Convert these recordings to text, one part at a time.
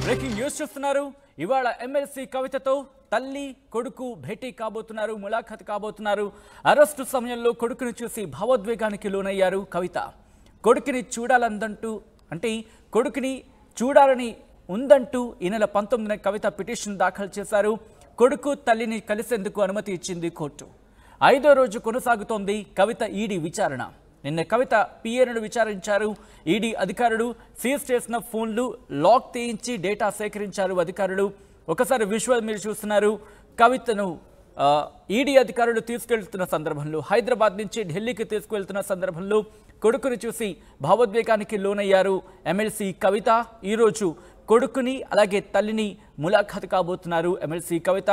Breaking news చూస్తున్నారు. ఇవాళ MLC కవితతో తల్లి కొడుకు భేటీ కాబోతున్నారు, ములాఖత్ కాబోతున్నారు. అరెస్టు సమయంలో కొడుకుని చూసి భావోద్వేగానికి లోనయ్యారు కవిత. కొడుకుని చూడాలందంటూ కొడుకుని చూడాలని ఉందంటూ ఈ నెల 19న కవిత పిటిషన్ దాఖలు చేశారు. కొడుకు తల్లిని కలిసేందుకు అనుమతి ఇచ్చింది కోర్టు. 5వ రోజు కొనసాగుతోంది కవిత ఈడీ విచారణ. నిన్న కవిత పిఏను విచారించారు ఈడీ అధికారులు. సీజ్ చేసిన ఫోన్లు లాక్ తీయించి డేటా సేకరించారు అధికారులు. ఒకసారి విజువల్ మీరు చూస్తున్నారు. కవితను ఈడీ అధికారులు తీసుకెళ్తున్న సందర్భంలో, హైదరాబాద్ నుంచి ఢిల్లీకి తీసుకువెళ్తున్న సందర్భంలో కొడుకుని చూసి భావోద్వేగానికి లోనయ్యారు ఎమ్మెల్సీ కవిత. ఈరోజు కొడుకుని అలాగే తల్లిని ములాఖాత్ కాబోతున్నారు ఎమ్మెల్సీ కవిత.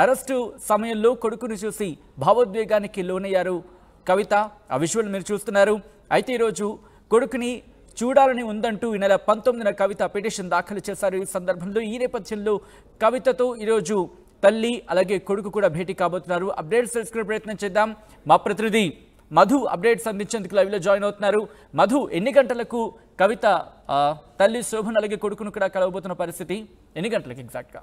అరెస్టు సమయంలో కొడుకుని చూసి భావోద్వేగానికి లోనయ్యారు కవిత. ఆ విజువల్ మీరు చూస్తున్నారు. అయితే ఈరోజు కొడుకుని చూడాలని ఉందంటూ ఈ నెల 19న కవిత పిటిషన్ దాఖలు చేశారు. ఈ సందర్భంలో ఈ నేపథ్యంలో కవితతో ఈరోజు తల్లి అలాగే కొడుకు కూడా భేటీ కాబోతున్నారు. అప్డేట్స్ తెలుసుకునే ప్రయత్నం చేద్దాం. మా ప్రతినిధి మధు అప్డేట్స్ అందించేందుకు లైవ్లో జాయిన్ అవుతున్నారు. మధు, ఎన్ని గంటలకు కవిత తల్లి శోభన్ అలాగే కొడుకును కూడా కలవబోతున్న పరిస్థితి? ఎన్ని గంటలకు ఎగ్జాక్ట్గా?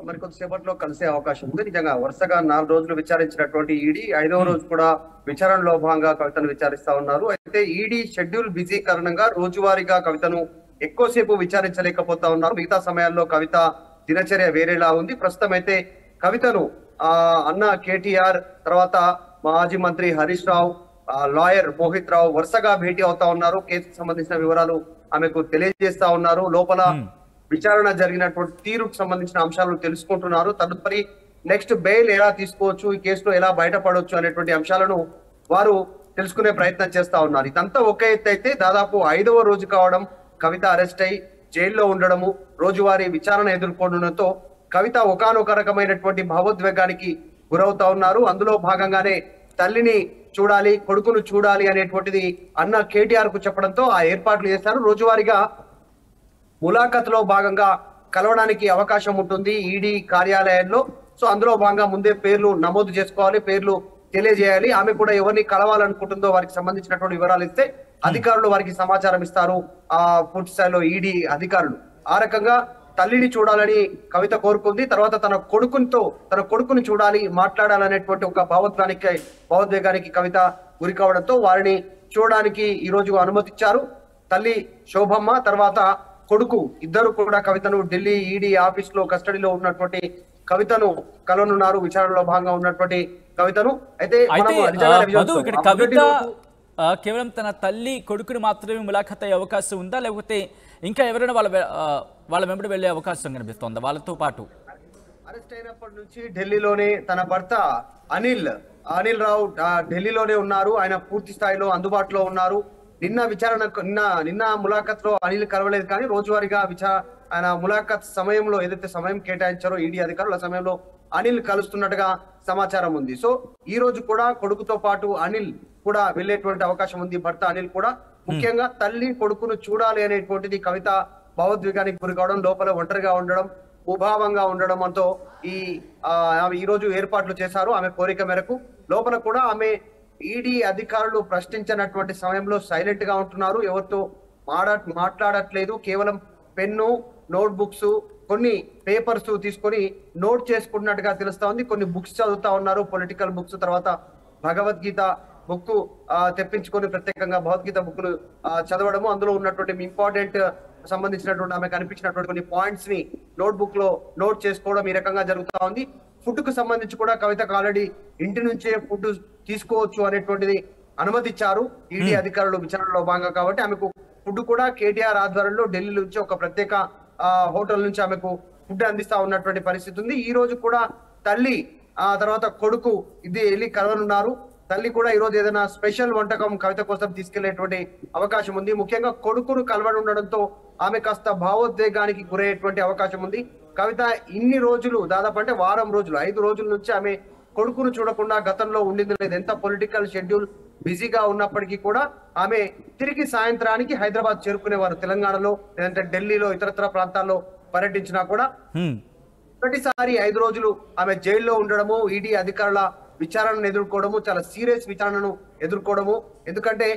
మరి కొద్దిసేపట్లో కలిసే అవకాశం ఉంది. నిజంగా వరుసగా 4 రోజులు విచారించినటువంటి ఈడీ 5వ రోజు కూడా విచారణలో భాగంగా కవితను విచారిస్తా ఉన్నారు. అయితే ఈడీ షెడ్యూల్ బిజీ కారణంగా రోజువారీగా కవితను ఎక్కువసేపు విచారించలేకపోతా ఉన్నారు. మిగతా సమయాల్లో కవిత దినచర్య వేరేలా ఉంది. ప్రస్తుతం అయితే కవితను అన్న కేటీఆర్, తర్వాత మాజీ మంత్రి హరీష్ రావు, లాయర్ మోహిత్ రావు వరుసగా భేటీ అవుతా ఉన్నారు. కేసుకు సంబంధించిన వివరాలు ఆమెకు తెలియజేస్తా ఉన్నారు. లోపల విచారణ జరిగినటువంటి తీరుకు సంబంధించిన అంశాలను తెలుసుకుంటున్నారు. తదుపరి నెక్స్ట్ బెయిల్ ఎలా తీసుకోవచ్చు, ఈ కేసులో ఎలా బయటపడవచ్చు అనేటువంటి అంశాలను వారు తెలుసుకునే ప్రయత్నం చేస్తా ఉన్నారు. ఇదంతా ఒక ఎత్తు అయితే, దాదాపు 5వ రోజు కావడం, కవిత అరెస్ట్ అయి జైల్లో ఉండడము, రోజువారీ విచారణ ఎదుర్కొనడంతో కవిత ఒకానొక రకమైనటువంటి భావోద్వేగానికి గురవుతా ఉన్నారు. అందులో భాగంగానే తల్లిని చూడాలి, కొడుకును చూడాలి అనేటువంటిది అన్న కేటీఆర్ కు చెప్పడంతో ఆ ఏర్పాట్లు చేశారు. రోజువారీగా ములాఖత్ లో భాగంగా కలవడానికి అవకాశం ఉంటుంది ఈడీ కార్యాలయంలో. సో అందులో భాగంగా ముందే పేర్లు నమోదు చేసుకోవాలి, పేర్లు తెలియజేయాలి. ఆమె కూడా ఎవరిని కలవాలనుకుంటుందో వారికి సంబంధించినటువంటి వివరాలు ఇస్తే అధికారులు వారికి సమాచారం ఇస్తారు. పూర్తి స్థాయిలో ఈడీ అధికారులు ఆ రకంగా తల్లిని చూడాలని కవిత కోరుకుంది. తర్వాత తన కొడుకుని చూడాలి, మాట్లాడాలనేటువంటి ఒక భావోద్వేగానికి కవిత గురి కావడంతో వారిని చూడడానికి ఈ రోజు అనుమతిచ్చారు. తల్లి శోభమ్మ, తర్వాత కొడుకు ఇద్దరు కూడా కవితను ఢిల్లీ ఈడీ ఆఫీస్ లో కస్టడీలో ఉన్నటువంటి కవితను కలవనున్నారు. విచారణలో భాగంగా ఉన్నటువంటి కవితను అయితే కవిత కేవలం తన తల్లి కొడుకుని మాత్రమే ములాఖత్ అయ్యే అవకాశం ఉందా, లేకపోతే ఇంకా ఎవరైనా వాళ్ళ వెంబడి వెళ్లే అవకాశం కనిపిస్తోందా వాళ్ళతో పాటు? అరెస్ట్ అయినప్పటి నుంచి ఢిల్లీలోనే తన భర్త అనిల్ రావు ఢిల్లీలోనే ఉన్నారు. ఆయన పూర్తి స్థాయిలో అందుబాటులో ఉన్నారు. నిన్న ములాఖత్ లో అనిల్ కలవలేదు, కానీ రోజువారీగా ఆయన ములాఖత్ సమయంలో ఏదైతే సమయం కేటాయించారో ఈడీ అధికారులు, ఆ సమయంలో అనిల్ కలుస్తున్నట్టుగా సమాచారం ఉంది. సో ఈ రోజు కూడా కొడుకుతో పాటు అనిల్ కూడా వెళ్లేటువంటి అవకాశం ఉంది. భర్త అనిల్ కూడా ముఖ్యంగా తల్లి కొడుకును చూడాలి అనేటువంటిది కవిత భావోద్వేగానికి గురి కావడం, లోపల ఒంటరిగా ఉండడం, ఉభావంగా ఉండడంతో ఈ రోజు ఏర్పాట్లు చేశారు. ఆమె కోరిక మేరకు లోపల కూడా ఆమె ఈడీ అధికారులు ప్రశ్నించినటువంటి సమయంలో సైలెంట్ గా ఉంటున్నారు. ఎవరితో మాట్లాడట్లేదు. కేవలం పెన్ను, నోట్ బుక్స్, కొన్ని పేపర్స్ తీసుకొని నోట్ చేసుకున్నట్టుగా తెలుస్తా ఉంది. కొన్ని బుక్స్ చదువుతా ఉన్నారు, పొలిటికల్ బుక్స్. తర్వాత భగవద్గీత బుక్ తెప్పించుకొని ప్రత్యేకంగా భగవద్గీత బుక్ ను చదవడము, అందులో ఉన్నటువంటి ఇంపార్టెంట్ సంబంధించినటువంటి ఆమె కనిపించినటువంటి కొన్ని పాయింట్స్ ని నోట్ బుక్ లో నోట్ చేసుకోవడం ఈ రకంగా జరుగుతా ఉంది. ఫుడ్ కు సంబంధించి కూడా కవితకు ఆల్రెడీ ఇంటి నుంచే ఫుడ్ తీసుకోవచ్చు అనేటువంటిది అనుమతిచ్చారు ఈడీ అధికారులు విచారణలో భాగంగా. కాబట్టి ఆమెకు ఫుడ్ కూడా కేటీఆర్ ఆధ్వర్యంలో ఢిల్లీ నుంచి ఒక ప్రత్యేక హోటల్ నుంచి ఆమెకు ఫుడ్ అందిస్తా ఉన్నటువంటి పరిస్థితి ఉంది. ఈ రోజు కూడా తల్లి తర్వాత కొడుకు ఇది వెళ్ళి కలవనున్నారు. తల్లి కూడా ఈ రోజు ఏదైనా స్పెషల్ వంటకం కవిత కోసం తీసుకెళ్లేటువంటి అవకాశం ఉంది. ముఖ్యంగా కొడుకును కలవనుండడంతో ఆమె కాస్త భావోద్వేగానికి గురయ్యేటువంటి అవకాశం ఉంది. కవిత ఇన్ని రోజులు, దాదాపు అంటే వారం రోజులు, 5 రోజుల నుంచి ఆమె కొడుకును చూడకుండా గతంలో ఉండింది లేదు. ఎంత పొలిటికల్ షెడ్యూల్ బిజీగా ఉన్నప్పటికీ కూడా ఆమె తిరిగి సాయంత్రానికి హైదరాబాద్ చేరుకునేవారు. తెలంగాణలో లేదంటే ఢిల్లీలో ఇతరత్ర ప్రాంతాల్లో పర్యటించినా కూడా ప్రతిసారి 5 రోజులు ఆమె జైల్లో ఉండడము, ఈడీ అధికారుల విచారణను ఎదుర్కోవడము, చాలా సీరియస్ విచారణను ఎదుర్కోవడము. ఎందుకంటే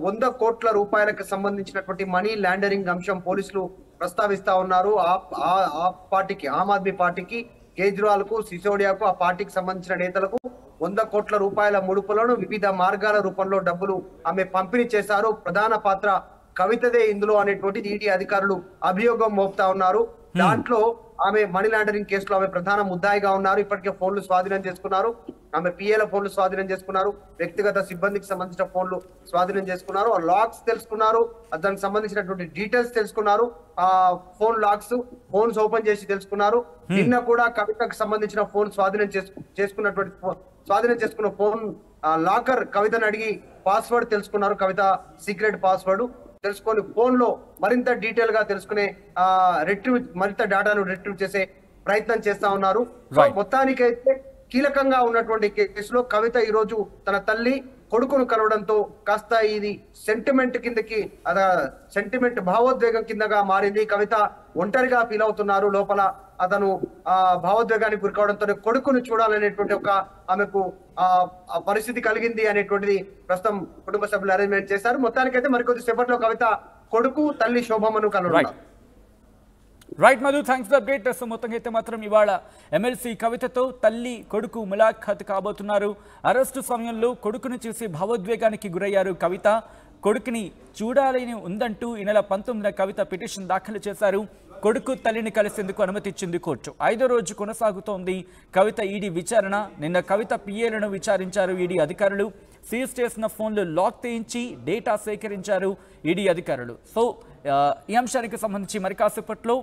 100 కోట్ల రూపాయలకు సంబంధించినటువంటి మనీ లాండరింగ్ అంశం పోలీసులు ప్రస్తావిస్తా ఉన్నారు. ఆ పార్టీకి, ఆమ్ ఆద్మీ పార్టీకి, కేజ్రీవాల్ కు, సిసోడియాకు, ఆ పార్టీకి సంబంధించిన నేతలకు 100 కోట్ల రూపాయల ముడుపులను వివిధ మార్గాల రూపంలో డబ్బులు ఆమె పంపిణీ చేశారు. ప్రధాన పాత్ర కవితదే ఇందులో అనేటువంటిది ఈడీ అధికారులు అభియోగం మోపుతా ఉన్నారు. దాంట్లో ఆమె మనీ లాండరింగ్ కేసులో ఆమె ప్రధాన ముద్దాయిగా ఉన్నారు. ఇప్పటికే ఫోన్లు స్వాధీనం చేసుకున్నారు. ఆమె పిఏల ఫోన్లు స్వాధీనం చేసుకున్నారు. వ్యక్తిగత సిబ్బందికి సంబంధించిన ఫోన్లు స్వాధీనం చేసుకున్నారు. ఆ లాక్స్ తెలుసుకున్నారు. దానికి సంబంధించినటువంటి డీటెయిల్స్ తెలుసుకున్నారు. ఆ ఫోన్ లాక్స్, ఫోన్స్ ఓపెన్ చేసి తెలుసుకున్నారు. నిన్న కూడా కవితకు సంబంధించిన ఫోన్ స్వాధీనం చేసుకున్న ఫోన్ లాకర్ కవితను అడిగి పాస్వర్డ్ తెలుసుకున్నారు. కవిత సీక్రెట్ పాస్వర్డ్ తెలుసుకొని ఫోన్ లో మరింత డీటెయిల్ గా తెలుసుకునే మరింత డేటాను రిట్రీవ్ చేసే ప్రయత్నం చేస్తా ఉన్నారు. మొత్తానికైతే కీలకంగా ఉన్నటువంటి కేసులో కవిత ఈ రోజు తన తల్లి కొడుకును కలవడంతో కాస్త ఇది సెంటిమెంట్ భావోద్వేగం కిందగా మారింది. కవిత ఒంటరిగా ఫీల్ అవుతున్నారు. లోపల అతను భావోద్వేగానికి గురికావడంతో కొడుకును చూడాలనేటువంటి ఆమెకు పరిస్థితి కలిగింది అనేటువంటిది ప్రస్తుతం కుటుంబ సభ్యులు అరేంజ్మెంట్ చేశారు. మొత్తానికైతే మరికొద్ది సేపట్లో కవిత కొడుకు, తల్లి శోభమ్మను కలవనున్నారు. Right Madhu, thanks for update. మొత్తంగా అయితే మాత్రం ఇవాళ ఎమ్మెల్సీ కవితతో తల్లి కొడుకు ములాఖాత్ కాబోతున్నారు. అరెస్టు సమయంలో కొడుకును చూసి భావోద్వేగానికి గురయ్యారు కవిత. కొడుకుని చూడాలని ఉందంటూ ఈ నెల 19న కవిత పిటిషన్ దాఖలు చేశారు. కొడుకు తల్లిని కలిసేందుకు అనుమతి ఇచ్చింది కోర్టు. 5వ రోజు కొనసాగుతోంది కవిత ఈడీ విచారణ. నిన్న కవిత పిఏలను విచారించారు ఈడీ అధికారులు. సీజ్ చేసిన ఫోన్లు లాక్ చేయించి డేటా సేకరించారు ఈడీ అధికారులు. సో ఈ అంశానికి సంబంధించి మరి కాసేపట్లో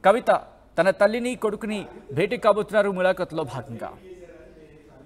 కవిత తన తల్లిని కొడుకుని భేటీ కాబోతున్నారు ములాఖత్లో భాగంగా.